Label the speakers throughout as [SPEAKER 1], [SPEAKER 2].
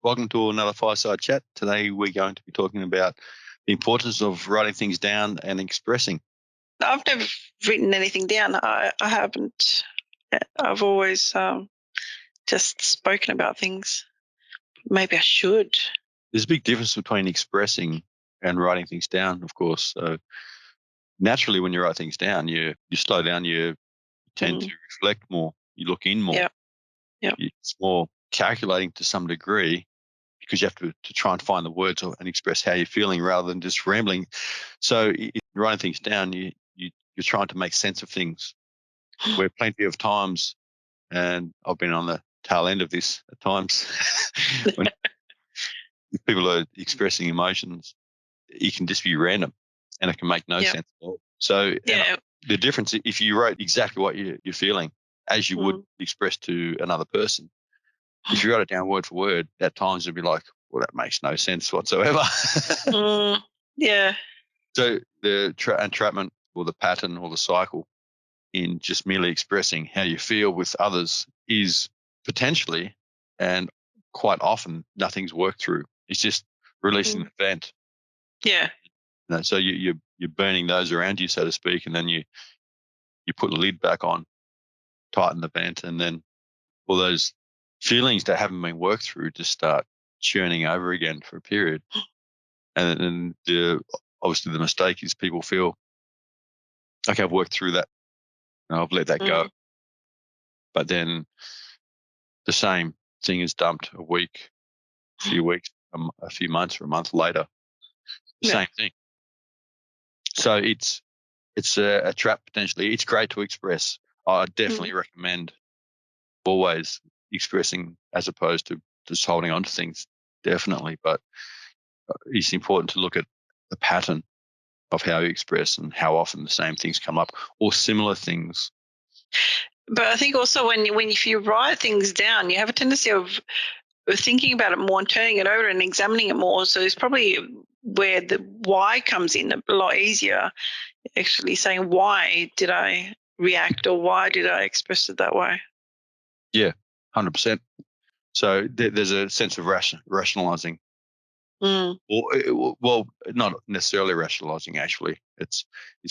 [SPEAKER 1] Welcome to another Fireside Chat. Today we're going to be talking about the importance of writing things down and expressing.
[SPEAKER 2] I've never written anything down. I haven't. I've always just spoken about things. Maybe I should.
[SPEAKER 1] There's a big difference between expressing and writing things down, of course. So naturally, when you write things down, you slow down, you tend to reflect more, you look in more.
[SPEAKER 2] Yeah.
[SPEAKER 1] It's more calculating to some degree because you have to try and find the words and express how you're feeling rather than just rambling. So writing things down, you're trying to make sense of things. Where plenty of times, and I've been on the tail end of this at times, when people are expressing emotions, it can just be random and it can make no sense at all. So the difference, if you wrote exactly what you're feeling as you would express to another person, if you wrote it down word for word, at times it'd be like, well, that makes no sense whatsoever.
[SPEAKER 2] Yeah.
[SPEAKER 1] So the entrapment or the pattern or the cycle in just merely expressing how you feel with others is potentially and quite often nothing's worked through. It's just releasing the vent.
[SPEAKER 2] Yeah.
[SPEAKER 1] So you're burning those around you, so to speak, and then you put the lid back on, tighten the vent, and then all those feelings that haven't been worked through just start churning over again for a period. And then obviously the mistake is people feel, okay, I've worked through that, and I've let that go. But then the same thing is dumped a week, a few weeks, a few months or a month later. Same thing. So it's a trap potentially. It's great to express. I definitely recommend always expressing as opposed to just holding on to things, definitely. But it's important to look at the pattern of how you express and how often the same things come up or similar things.
[SPEAKER 2] But I think also if you write things down, you have a tendency of thinking about it more and turning it over and examining it more. So it's probably where the why comes in a lot easier, actually saying, why did I react or why did I express it that way?
[SPEAKER 1] Yeah, 100%. So there's a sense of rationalizing. Well, not necessarily rationalizing, actually. It's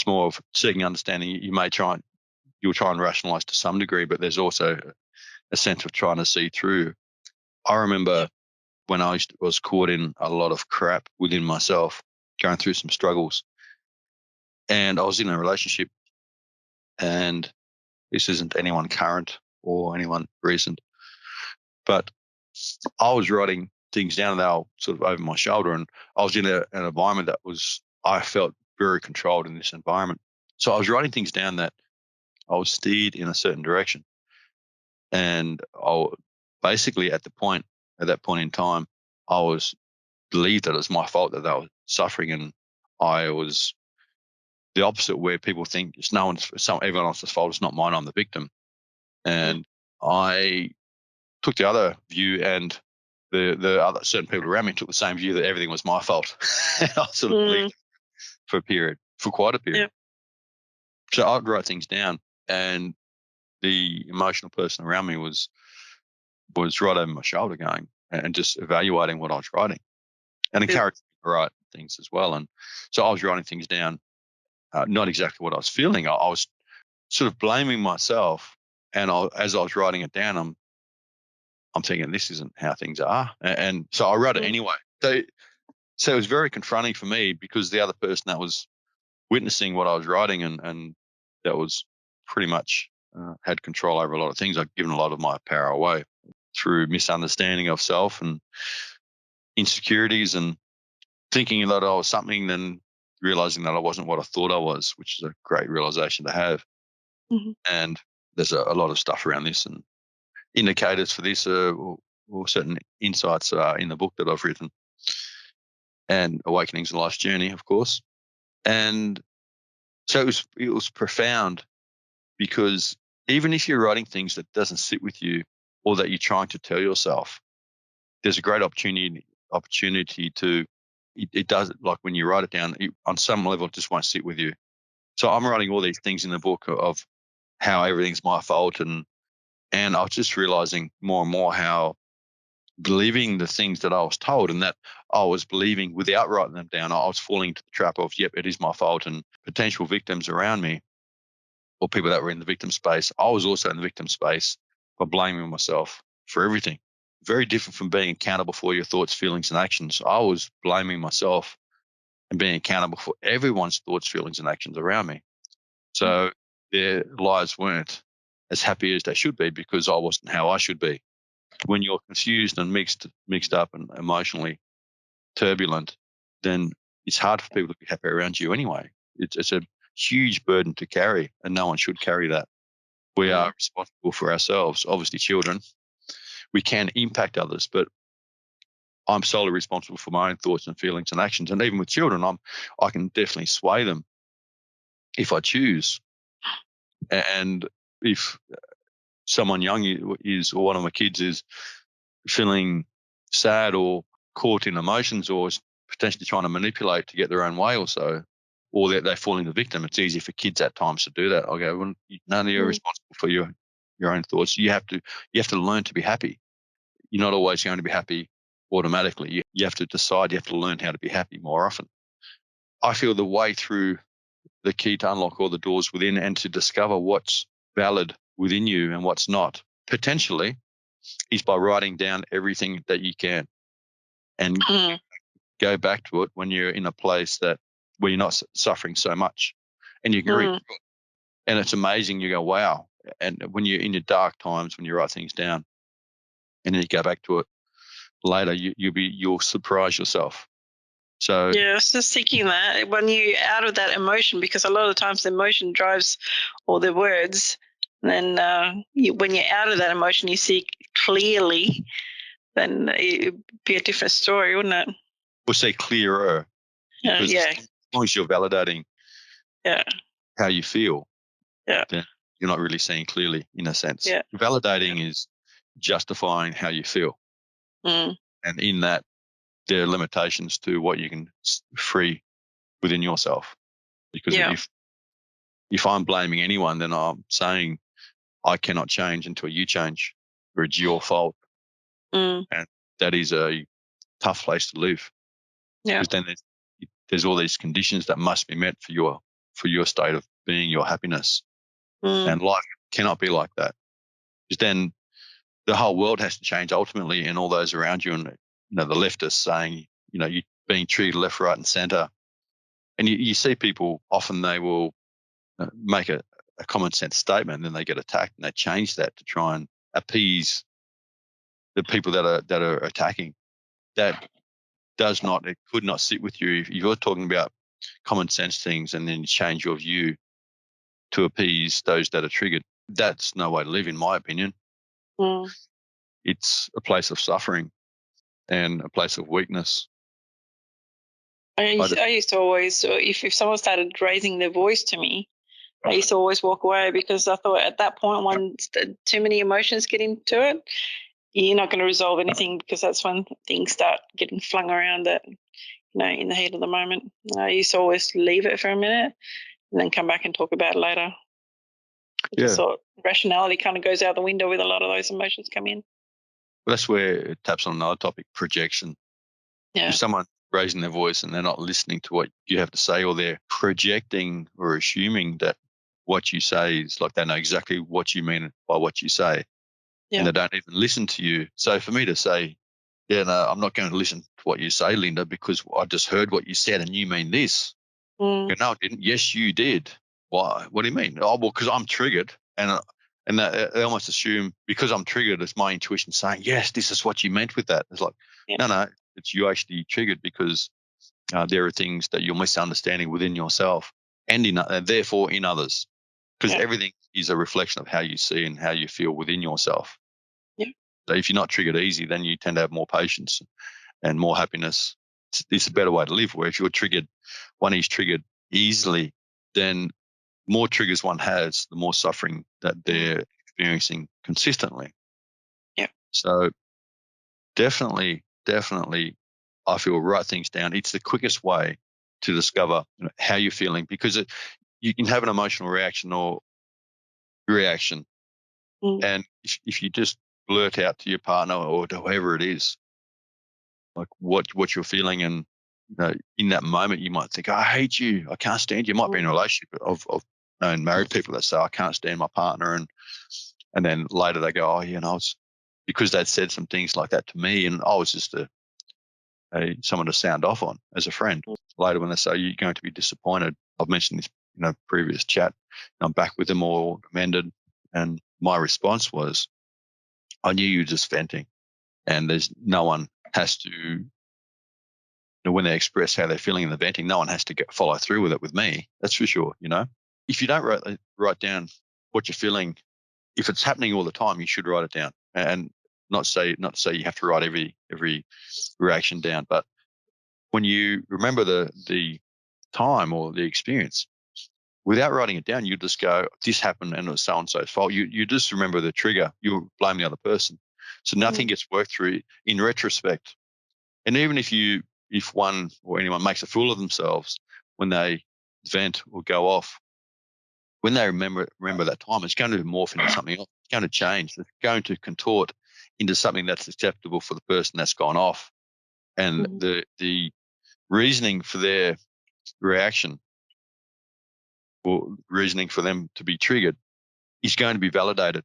[SPEAKER 1] more of seeking understanding. You'll try and rationalize to some degree, but there's also a sense of trying to see through. I remember when I was caught in a lot of crap within myself, going through some struggles, and I was in a relationship, and this isn't anyone current or anyone recent, but I was writing things down and they were sort of over my shoulder, and I was in an environment I felt very controlled in this environment. So I was writing things down that I was steered in a certain direction. And basically at that point in time, I was believed that it was my fault that they were suffering, and I was the opposite, where people think it's everyone else's fault, it's not mine, I'm the victim. And I took the other view, and the other certain people around me took the same view that everything was my fault. And I sort of believed for quite a period.
[SPEAKER 2] Yeah.
[SPEAKER 1] So I'd write things down, and the emotional person around me was right over my shoulder going and just evaluating what I was writing and encouraging me to write things as well. And so I was writing things down, not exactly what I was feeling. I was sort of blaming myself, and as I was writing it down, I'm thinking this isn't how things are, and so I wrote it anyway. So it was very confronting for me, because the other person that was witnessing what I was writing and that was pretty much had control over a lot of things. I'd given a lot of my power away through misunderstanding of self and insecurities, and thinking that I was something, then realizing that I wasn't what I thought I was, which is a great realization to have. And there's a lot of stuff around this, and indicators for this or certain insights in the book that I've written, and Awakenings in Life's Journey, of course. And so it was profound, because even if you're writing things that doesn't sit with you or that you're trying to tell yourself, there's a great opportunity to, it does, like when you write it down, on some level, it just won't sit with you. So I'm writing all these things in the book of how everything's my fault, and I was just realizing more and more how believing the things that I was told, and that I was believing without writing them down. I was falling into the trap of, yep, it is my fault. And potential victims around me, or people that were in the victim space, I was also in the victim space by blaming myself for everything. Very different from being accountable for your thoughts, feelings, and actions. I was blaming myself and being accountable for everyone's thoughts, feelings, and actions around me. So their lives weren't as happy as they should be because I wasn't how I should be. When you're confused and mixed up and emotionally turbulent, then it's hard for people to be happy around you anyway. It's a huge burden to carry, and no one should carry that. We are responsible for ourselves. Obviously, children, we can impact others, but I'm solely responsible for my own thoughts and feelings and actions. And even with children, I can definitely sway them if I choose. And if someone young is, or one of my kids is feeling sad or caught in emotions, or is potentially trying to manipulate to get their own way or so, or they fall into victim, it's easy for kids at times to do that. I'll go, well, none of you are responsible for your own thoughts. You have to learn to be happy. You're not always going to be happy automatically. You have to decide, you have to learn how to be happy more often. I feel the way through, the key to unlock all the doors within and to discover what's valid within you and what's not, potentially, is by writing down everything that you can and go back to it when you're in a place where you're not suffering so much, and you can read it. And it's amazing. You go, wow. And when you're in your dark times, when you write things down and then you go back to it later, you'll surprise yourself. So
[SPEAKER 2] yeah, I was just thinking that when you're out of that emotion, because a lot of the times the emotion drives all the words, and then when you're out of that emotion, you see clearly, then it'd be a different story, wouldn't it?
[SPEAKER 1] we'll say clearer, because
[SPEAKER 2] Yeah,
[SPEAKER 1] as long as you're validating
[SPEAKER 2] yeah,
[SPEAKER 1] how you feel,
[SPEAKER 2] yeah,
[SPEAKER 1] then you're not really seeing clearly, in a sense.
[SPEAKER 2] yeah.
[SPEAKER 1] Validating is justifying how you feel.
[SPEAKER 2] Mm,
[SPEAKER 1] And in that, there are limitations to what you can free within yourself. Because
[SPEAKER 2] yeah,
[SPEAKER 1] if I'm blaming anyone, then I'm saying I cannot change until you change, or it's your fault.
[SPEAKER 2] mm,
[SPEAKER 1] And that is a tough place to live,
[SPEAKER 2] yeah,
[SPEAKER 1] because then there's all these conditions that must be met for your state of being, your happiness.
[SPEAKER 2] mm,
[SPEAKER 1] And life cannot be like that, because then the whole world has to change ultimately, and all those around you, and the leftists saying, you being treated left, right, and centre. And you see people often, they will make a common sense statement, and then they get attacked, and they change that to try and appease the people that are attacking. That it could not sit with you if you're talking about common sense things, and then you change your view to appease those that are triggered. That's no way to live, in my opinion.
[SPEAKER 2] mm.
[SPEAKER 1] It's a place of suffering and a place of weakness.
[SPEAKER 2] I used to always, if someone started raising their voice to me, I used to always walk away, because I thought at that point, once too many emotions get into it, you're not going to resolve anything, because that's when things start getting flung around that, in the heat of the moment. I used to always leave it for a minute and then come back and talk about it later. I just
[SPEAKER 1] Yeah,
[SPEAKER 2] thought rationality kind of goes out the window with a lot of those emotions come in.
[SPEAKER 1] well, that's where it taps on another topic: projection.
[SPEAKER 2] Yeah,
[SPEAKER 1] If someone's raising their voice and they're not listening to what you have to say, or they're projecting or assuming that what you say is, like, they know exactly what you mean by what you say, and
[SPEAKER 2] yeah,
[SPEAKER 1] they don't even listen to you. So for me to say, yeah, no, I'm not going to listen to what you say, Linda, because I just heard what you said and you mean this. No, I didn't. Yes, you did. Why? What do you mean? Oh, well, because I'm triggered, and they almost assume because I'm triggered, it's my intuition saying, yes, this is what you meant with that. It's like,
[SPEAKER 2] yeah,
[SPEAKER 1] no, it's you actually triggered because there are things that you're misunderstanding within yourself, and therefore in others, because
[SPEAKER 2] yeah,
[SPEAKER 1] everything is a reflection of how you see and how you feel within yourself.
[SPEAKER 2] yeah,
[SPEAKER 1] So if you're not triggered easy, then you tend to have more patience and more happiness. It's a better way to live. Where if you're triggered, one is triggered easily, then more triggers one has, the more suffering that they're experiencing consistently.
[SPEAKER 2] yeah,
[SPEAKER 1] So definitely, I feel write things down. It's the quickest way to discover how you're feeling, because you can have an emotional reaction or reaction.
[SPEAKER 2] mm,
[SPEAKER 1] And if you just blurt out to your partner or to whoever it is, like what you're feeling. And in that moment, you might think, I hate you, I can't stand you. You might be in a relationship of known married people that say, I can't stand my partner, and then later they go, oh yeah, and I was, because they'd said some things like that to me, and I was just someone to sound off on as a friend. Later, when they say you're going to be disappointed, I've mentioned this in a previous chat, I'm back with them all amended, and my response was, I knew you were just venting, and there's no one has to, when they express how they're feeling in the venting, no one has to follow through with it with me. That's for sure. If you don't write down what you're feeling, if it's happening all the time, you should write it down, and not say you have to write every reaction down, but when you remember the time or the experience, without writing it down, you just go, this happened and it was so and so's fault. You just remember the trigger. You blame the other person, so nothing gets worked through in retrospect. And even if one or anyone makes a fool of themselves when they vent or go off, when they remember that time, it's going to morph into something else. It's going to change. It's going to contort into something that's acceptable for the person that's gone off. And the reasoning for their reaction or reasoning for them to be triggered is going to be validated.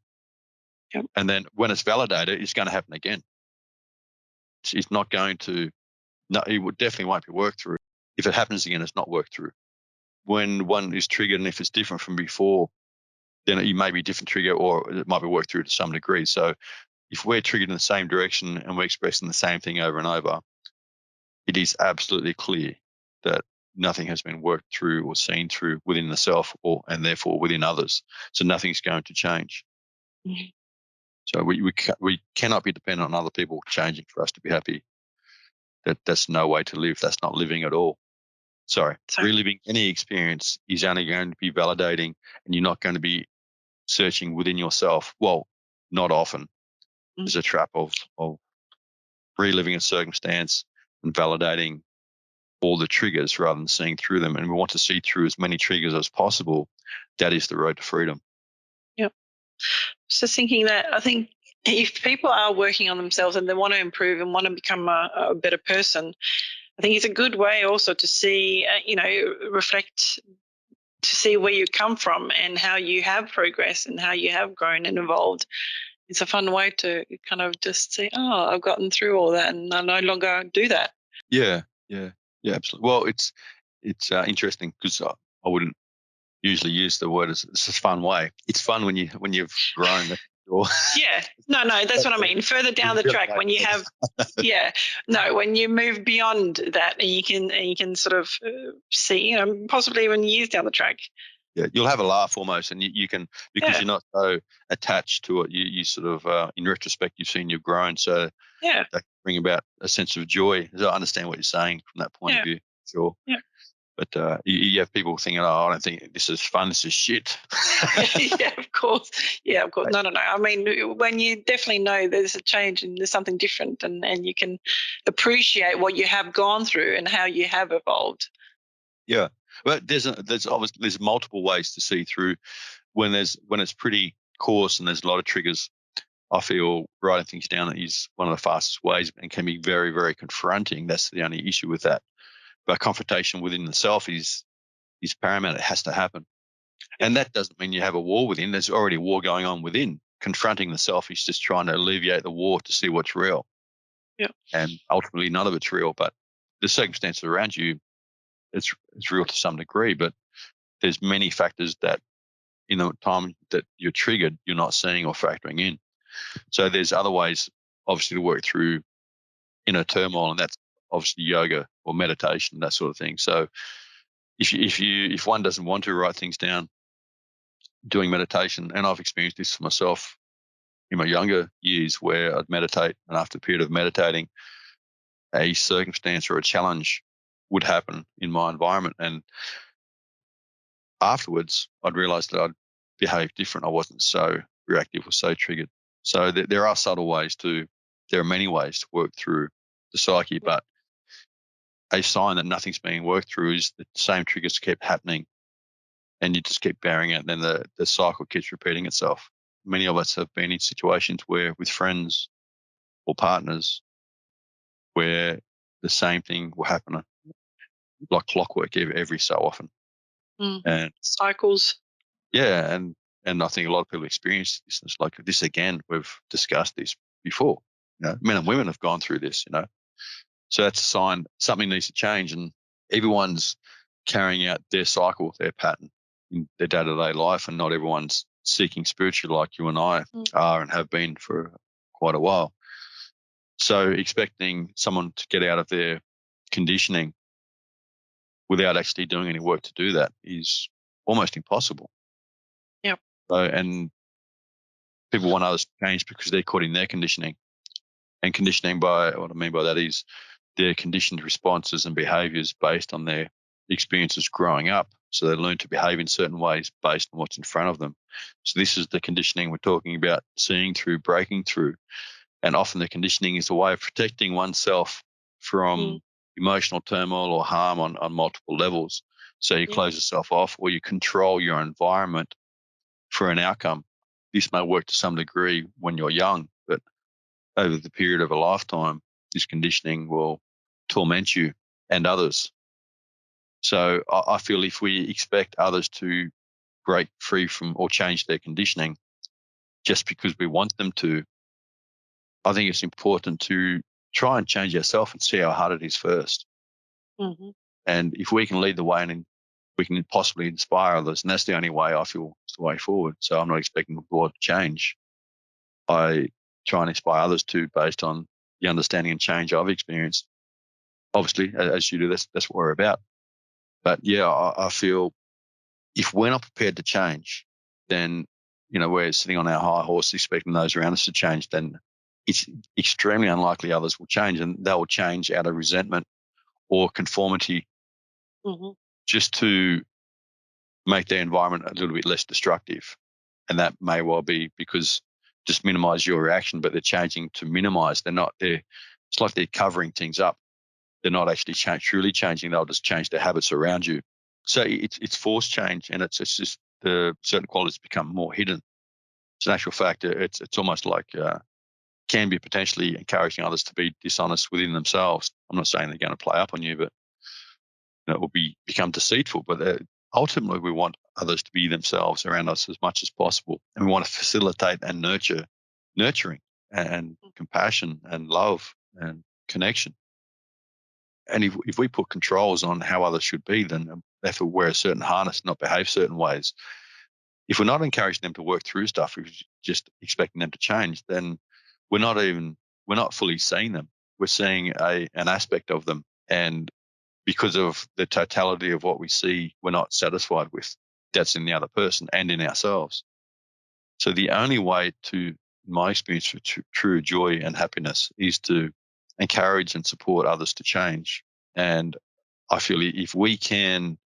[SPEAKER 2] Yep.
[SPEAKER 1] And then when it's validated, it's going to happen again. It's not going to, no, it would definitely won't be worked through. If it happens again, it's not worked through. When one is triggered, and if it's different from before, then it may be a different trigger, or it might be worked through to some degree. So if we're triggered in the same direction and we're expressing the same thing over and over, it is absolutely clear that nothing has been worked through or seen through within the self, and therefore within others. So nothing's going to change.
[SPEAKER 2] Mm-hmm.
[SPEAKER 1] So we cannot be dependent on other people changing for us to be happy. That's no way to live. That's not living at all. Sorry. Reliving any experience is only going to be validating, and you're not going to be searching within yourself. Well, not often. There's a trap of reliving a circumstance and validating all the triggers rather than seeing through them. And we want to see through as many triggers as possible. That is the road to freedom.
[SPEAKER 2] Yep. Just thinking that I think if people are working on themselves and they want to improve and want to become a better person, I think it's a good way also to see, reflect, to see where you come from and how you have progressed and how you have grown and evolved. It's a fun way to kind of just say, oh, I've gotten through all that and I no longer do that.
[SPEAKER 1] Yeah, absolutely. Well, it's interesting because I wouldn't usually use the word as it's a fun way. It's fun when you've grown.
[SPEAKER 2] Yeah, no, that's what I mean. Further down the track, when you have, when you move beyond that, and you can sort of see, possibly even years down the track.
[SPEAKER 1] Yeah, you'll have a laugh almost, and you can, because you're not so attached to it. You sort of, in retrospect, you've seen you've grown, so that can bring about a sense of joy. I understand what you're saying from that point of view, sure.
[SPEAKER 2] Yeah.
[SPEAKER 1] But you have people thinking, oh, I don't think this is fun. This is shit.
[SPEAKER 2] Yeah, of course. Yeah, of course. No. I mean, when you definitely know there's a change and there's something different, and you can appreciate what you have gone through and how you have evolved.
[SPEAKER 1] Yeah, but there's multiple ways to see through when it's pretty coarse and there's a lot of triggers. I feel writing things down is one of the fastest ways and can be very, very confronting. That's the only issue with that. But confrontation within the self is paramount. It has to happen. And that doesn't mean you have a war within. There's already a war going on within. Confronting the self is just trying to alleviate the war to see what's real.
[SPEAKER 2] Yeah.
[SPEAKER 1] And ultimately, none of it's real. But the circumstances around you, it's real to some degree. But there's many factors that in the time that you're triggered, you're not seeing or factoring in. So there's other ways, obviously, to work through inner turmoil, and that's obviously yoga or meditation, that sort of thing. So if one doesn't want to write things down, doing meditation, and I've experienced this for myself in my younger years where I'd meditate, and after a period of meditating, a circumstance or a challenge would happen in my environment, and afterwards I'd realized that I'd behave different. I wasn't so reactive or so triggered. So there are subtle ways there are many ways to work through the psyche, but a sign that nothing's being worked through is the same triggers keep happening and you just keep bearing it, and then the cycle keeps repeating itself. many of us have been in situations where with friends or partners where the same thing will happen like clockwork every so often. And
[SPEAKER 2] cycles.
[SPEAKER 1] yeah, and I think a lot of people experience this. It's like this again. We've discussed this before. Men and women have gone through this. So that's a sign something needs to change, and everyone's carrying out their cycle, their pattern in their day-to-day life, and not everyone's seeking spiritually like you and I are and have been for quite a while. So expecting someone to get out of their conditioning without actually doing any work to do that is almost impossible.
[SPEAKER 2] Yep.
[SPEAKER 1] And people want others to change because they're caught in their conditioning. And conditioning, by what I mean by that is their conditioned responses and behaviors based on their experiences growing up. So they learn to behave in certain ways based on what's in front of them. So this is the conditioning we're talking about, seeing through, breaking through. And often the conditioning is a way of protecting oneself from emotional turmoil or harm on multiple levels. So you close yourself off or you control your environment for an outcome. This may work to some degree when you're young, but over the period of a lifetime, this conditioning will torment you and others. So I feel if we expect others to break free from or change their conditioning just because we want them to, I think it's important to try and change ourselves and see how hard it is first. And if we can lead the way and we can possibly inspire others, and that's the only way I feel is the way forward. So I'm not expecting the world to change. I try and inspire others too based on the understanding and change I've experienced. Obviously, as you do, that's what we're about. But yeah, I feel if we're not prepared to change, then, we're sitting on our high horse expecting those around us to change, then it's extremely unlikely others will change, and they will change out of resentment or conformity just to make their environment a little bit less destructive. And that may well be because just minimize your reaction, but they're changing to minimize. It's like they're covering things up. They're not actually truly changing. They'll just change their habits around you. So it's forced change, and it's just the certain qualities become more hidden. So in actual fact, it's almost like can be potentially encouraging others to be dishonest within themselves. I'm not saying they're going to play up on you, but it will become deceitful. But ultimately, we want others to be themselves around us as much as possible, and we want to facilitate and nurturing and compassion and love and connection. And if we put controls on how others should be, then they have to wear a certain harness, not behave certain ways. If we're not encouraging them to work through stuff, if we're just expecting them to change, then we're not fully seeing them. We're seeing an aspect of them, and because of the totality of what we see, we're not satisfied with. That's in the other person and in ourselves. So the only way to, in my experience, for true joy and happiness is to encourage and support others to change. And I feel if we can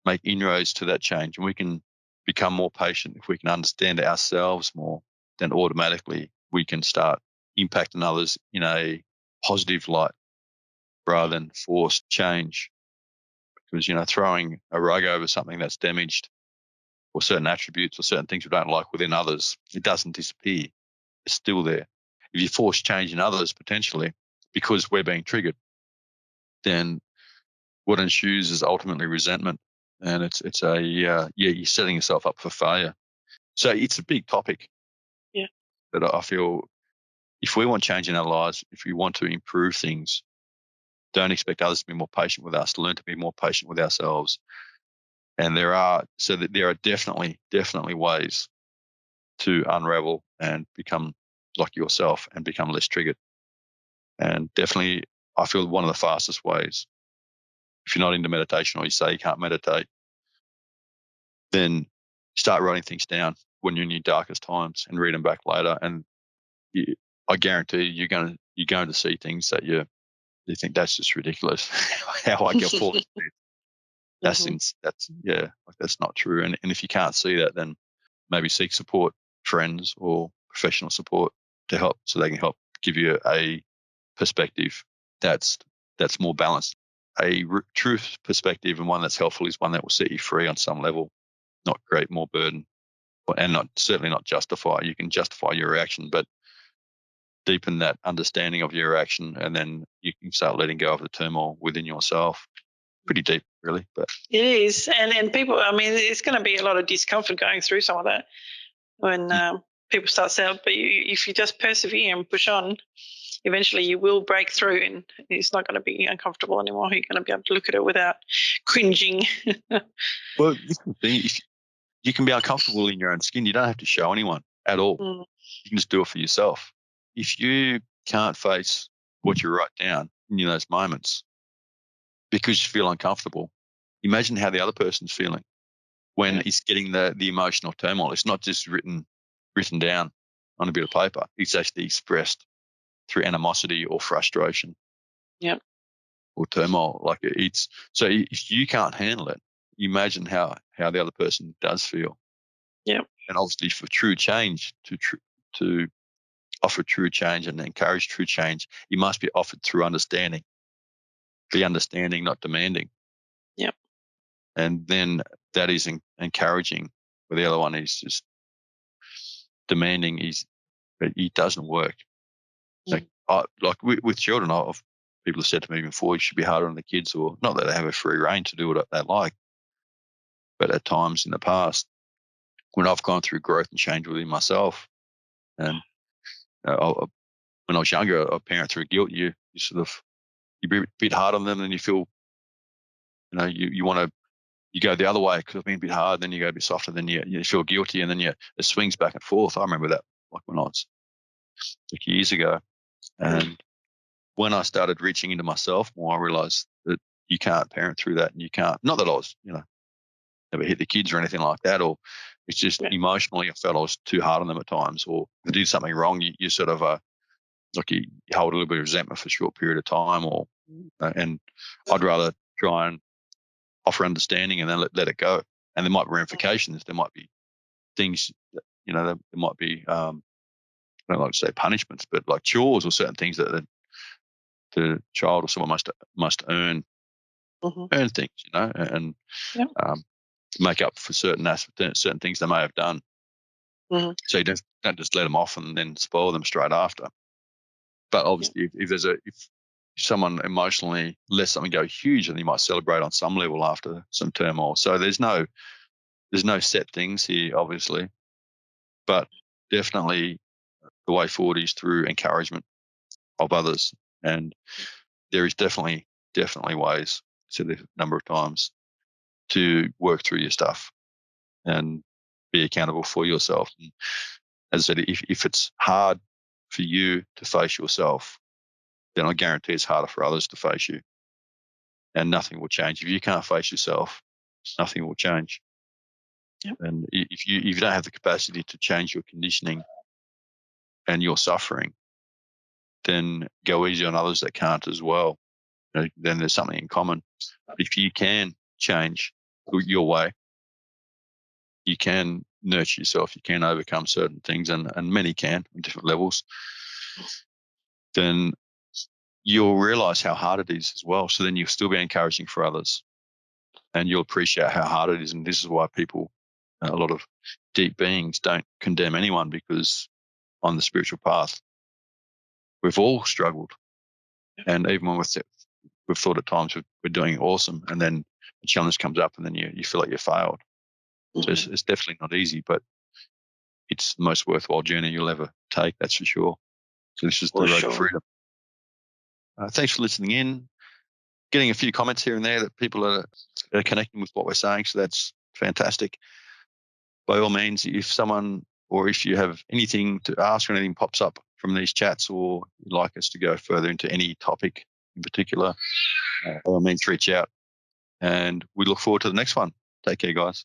[SPEAKER 1] make inroads to that change and we can become more patient, if we can understand ourselves more, then automatically we can start impacting others in a positive light rather than forced change. Because, throwing a rug over something that's damaged or certain attributes or certain things we don't like within others, it doesn't disappear. It's still there. If you force change in others potentially because we're being triggered, then what ensues is ultimately resentment, and you're setting yourself up for failure. So it's a big topic.
[SPEAKER 2] Yeah.
[SPEAKER 1] But I feel if we want change in our lives, if we want to improve things, don't expect others to be more patient with us. Learn to be more patient with ourselves. And there are definitely ways to unravel and become like yourself and become less triggered. And definitely, I feel one of the fastest ways, if you're not into meditation or you say you can't meditate, then start writing things down when you're in your darkest times and read them back later. And I guarantee you're going to see things that you think that's just ridiculous. How I get forward. That's not true. And if you can't see that, then maybe seek support, friends or professional support to help, so they can help give you a perspective that's more balanced. A true perspective and one that's helpful is one that will set you free on some level, not create more burden. and certainly not justify. You can justify your reaction, but deepen that understanding of your reaction, and then you can start letting go of the turmoil within yourself. Pretty deep, really. But
[SPEAKER 2] it is, and people. I mean, it's going to be a lot of discomfort going through some of that when people start saying. But if you just persevere and push on, eventually you will break through, and it's not going to be uncomfortable anymore. You're going to be able to look at it without cringing.
[SPEAKER 1] Well, you can be uncomfortable in your own skin. You don't have to show anyone at all. You can just do it for yourself. If you can't face what you write down in those moments because you feel uncomfortable, imagine how the other person's feeling when he's getting the emotional turmoil. It's not just written down on a bit of paper. It's actually expressed through animosity or frustration.
[SPEAKER 2] Yep.
[SPEAKER 1] Or turmoil. Like so if you can't handle it, imagine how the other person does feel.
[SPEAKER 2] Yep.
[SPEAKER 1] And obviously for true change, to offer true change and encourage true change, you must be offered through understanding. Be understanding, not demanding.
[SPEAKER 2] Yep.
[SPEAKER 1] And then that is encouraging, where the other one is just demanding. It doesn't work. Like with children, people have said to me before, you should be harder on the kids, or not that they have a free reign to do what they like, but at times in the past, when I've gone through growth and change within myself, and when I was younger, a parent through guilt, you be a bit hard on them, and you feel, you want to, you go the other way because I've been a bit hard, then you go a bit softer, then you feel guilty, and then it swings back and forth. I remember that, like when I was like years ago, and when I started reaching into myself more, I realized that you can't parent through that, and you can't. Not that I was, never hit the kids or anything like that, or it's just emotionally I felt I was too hard on them at times, or if they did something wrong, you sort of like you hold a little bit of resentment for a short period of time, or and I'd rather try and offer understanding and then let it go. And there might be ramifications. There might be things, there might be I don't like to say punishments, but like chores or certain things that the child or someone must earn things, and make up for certain things they may have done. So you don't just let them off and then spoil them straight after. But obviously, if someone emotionally lets something go huge, then you might celebrate on some level after some turmoil. So there's no set things here, obviously, but definitely the way forward is through encouragement of others, and there is definitely ways, said it a number of times, to work through your stuff and be accountable for yourself. And as I said, if it's hard for you to face yourself, then I guarantee it's harder for others to face you, and nothing will change. If you can't face yourself, nothing will change.
[SPEAKER 2] Yep.
[SPEAKER 1] And if you don't have the capacity to change your conditioning and your suffering, then go easy on others that can't as well. Then there's something in common. If you can change your way, you can nurture yourself, you can overcome certain things, and many can on different levels, then you'll realize how hard it is as well. So then you'll still be encouraging for others, and you'll appreciate how hard it is. And this is why people, a lot of deep beings, don't condemn anyone, because on the spiritual path, we've all struggled. And even when we've thought at times we're doing awesome, and then a challenge comes up, and then you feel like you failed. So it's definitely not easy, but it's the most worthwhile journey you'll ever take, that's for sure. So this is the road to freedom. Thanks for listening in. Getting a few comments here and there that people are connecting with what we're saying, so that's fantastic. By all means, if someone, or if you have anything to ask or anything pops up from these chats, or you'd like us to go further into any topic in particular, by all means reach out, and we look forward to the next one. Take care, guys.